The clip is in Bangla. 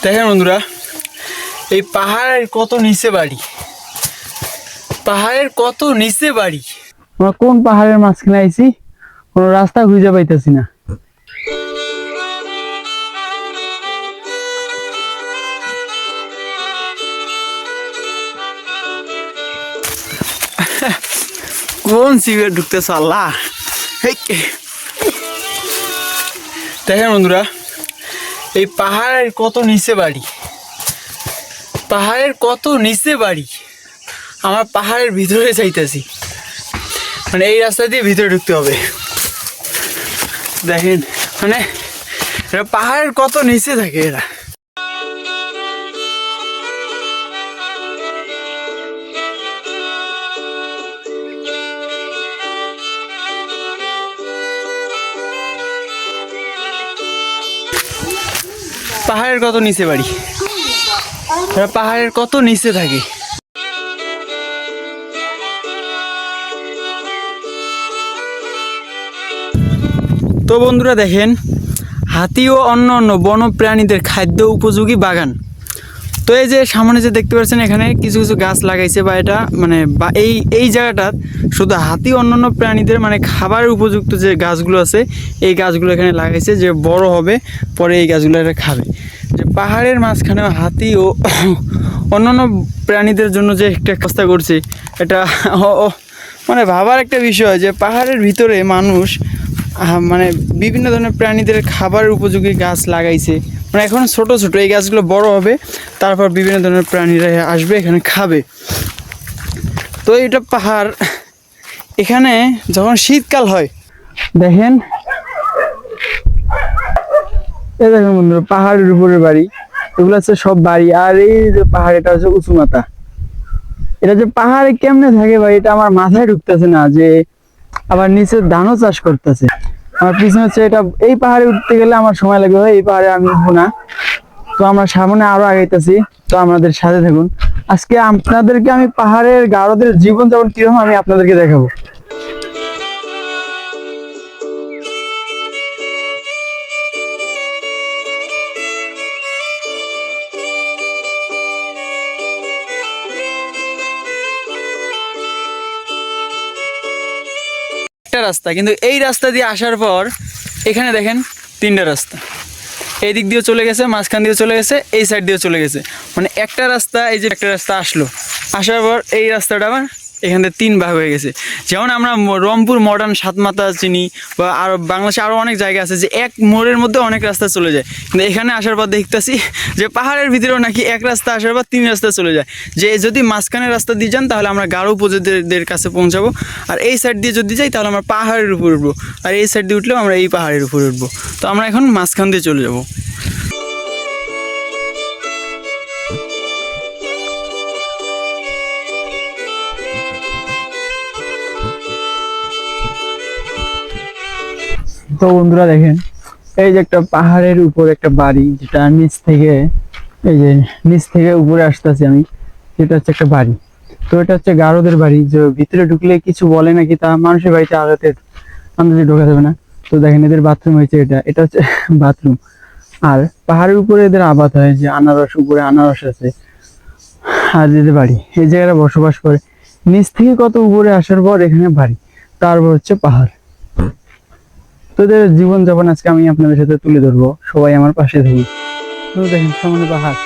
দেখেন বন্ধুরা, এই পাহাড়ের কত নিচে বাড়ি, পাহাড়ের কত নিচে বাড়ি। আমরা কোন পাহাড়ের মাঝখানে আইছি, কোনো রাস্তা খুঁজে পাইতেছি না। কোন সিগারেট ঢুকতেছে আল্লাহ। দেখেন বন্ধুরা, এই পাহাড়ের কত নিচে বাড়ি, পাহাড়ের কত নিচে বাড়ি। আমরা পাহাড়ের ভিতরে যাইতেছি, মানে এই রাস্তা দিয়ে ভিতরে ঢুকতে হবে। দেখেন মানে এরা পাহাড়ের কত নিচে থাকে এরা। পাহাড়ের কত নিচে বাড়ি, এরা পাহাড়ের কত নিচে থাকে। তো বন্ধুরা দেখেন, হাতি ও অন্য অন্য বন্য প্রাণীদের খাদ্য উপযোগী বাগান। তো এই যে সামনে যে দেখতে পাচ্ছেন, এখানে কিছু কিছু গাছ লাগাইছে, বা এটা মানে বা এই জায়গাটা শুধু হাতি অন্যান্য প্রাণীদের মানে খাবারের উপযুক্ত যে গাছগুলো আছে, এই গাছগুলো এখানে লাগাইছে, যে বড় হবে পরে এই গাছগুলো এরা খাবে। যে পাহাড়ের মাঝখানে হাতি ও অন্যান্য প্রাণীদের জন্য যে একটা ব্যবস্থা করছে, এটা মানে ভাবার একটা বিষয়, যে পাহাড়ের ভিতরে মানুষ মানে বিভিন্ন ধরনের প্রাণীদের খাবারের উপযোগী গাছ লাগাইছে। মানে এখন ছোট ছোট এই গাছগুলো বড় হবে, তারপর বিভিন্ন ধরনের প্রাণীরা আসবে এখানে খাবে। তো এটা পাহাড়, এখানে যখন শীতকাল হয় দেখেন, এই দেখেন বন্ধুরা, পাহাড়ের উপরে বাড়ি, এগুলো হচ্ছে সব বাড়ি। আর এই যে পাহাড়, এটা হচ্ছে উঁচু মাথা। এটা যে পাহাড়ে কেমনে থাকে ভাই, এটা আমার মাথায় ঢুকতেছে না। যে আবার নিচে ধানও চাষ করতেছে। আমার পিছনে হচ্ছে এটা, এই পাহাড়ে উঠতে গেলে আমার সময় লাগবে ভাই, এই পাহাড়ে আমি উঠবো না। তো আমরা সামনে আরো আগাইতেছি, তো আমাদের সাথে থাকুন। আজকে আপনাদেরকে আমি পাহাড়ের গারদের জীবনযাপন কিরকম আমি আপনাদেরকে দেখাবো। রাস্তা, কিন্তু এই রাস্তা দিয়ে আসার পর এখানে দেখেন তিনটা রাস্তা, এই দিক দিয়ে চলে গেছে, মাঝখান দিয়ে চলে গেছে, এই সাইড দিয়ে চলে গেছে। মানে একটা রাস্তা, এই যে একটা রাস্তা আসলো, আসার পর এই রাস্তাটা আবার এখান থেকে তিন ভাগ হয়ে গেছে। যেমন আমরা রংপুর মডার্ন সাতমাথা চিনি, বা আরও বাংলাদেশে আরও অনেক জায়গা আছে যে এক মোড়ের মধ্যে অনেক রাস্তা চলে যায়, কিন্তু এখানে আসার পর দেখতেছি যে পাহাড়ের ভিতরেও নাকি এক রাস্তা আসার পর তিন রাস্তা চলে যায়। যে যদি মাঝখানের রাস্তা দিয়ে যান তাহলে আমরা গারো উপজাতিদের কাছে পৌঁছাবো, আর এই সাইড দিয়ে যদি যাই তাহলে আমরা পাহাড়ের উপর উঠবো, আর এই সাইড দিয়ে উঠলেও আমরা এই পাহাড়ের উপর উঠবো। তো আমরা এখন মাঝখান দিয়ে চলে যাবো। তো বন্ধুরা দেখেন, এই যে একটা পাহাড়ের উপর একটা বাড়ি, যেটা নিচ থেকে, এই যে নিচ থেকে উপরে আসতেছি আমি, সেটা হচ্ছে একটা বাড়ি। তো এটা হচ্ছে গারোদের বাড়ি, যে ভিতরে ঢুকলে কিছু বলে নাকি, তা মানুষের বাড়িতে আলাদা আন্দাজে ঢোকা যাবে না। তো দেখেন এদের বাথরুম হয়েছে, এটা হচ্ছে বাথরুম। আর পাহাড়ের উপরে এদের আবাদ হয়, যে আনারস, উপরে আনারস আছে। আর এদের বাড়ি, এই জায়গায় বসবাস করে। নিচ থেকে কত উপরে আসার পর এখানে বাড়ি, তারপর হচ্ছে পাহাড়। তোদের জীবনযাপন আজকে আমি আপনাদের সাথে তুলে ধরবো, সবাই আমার পাশে থাকুন। তো দেখেন সামনে পাহাড়।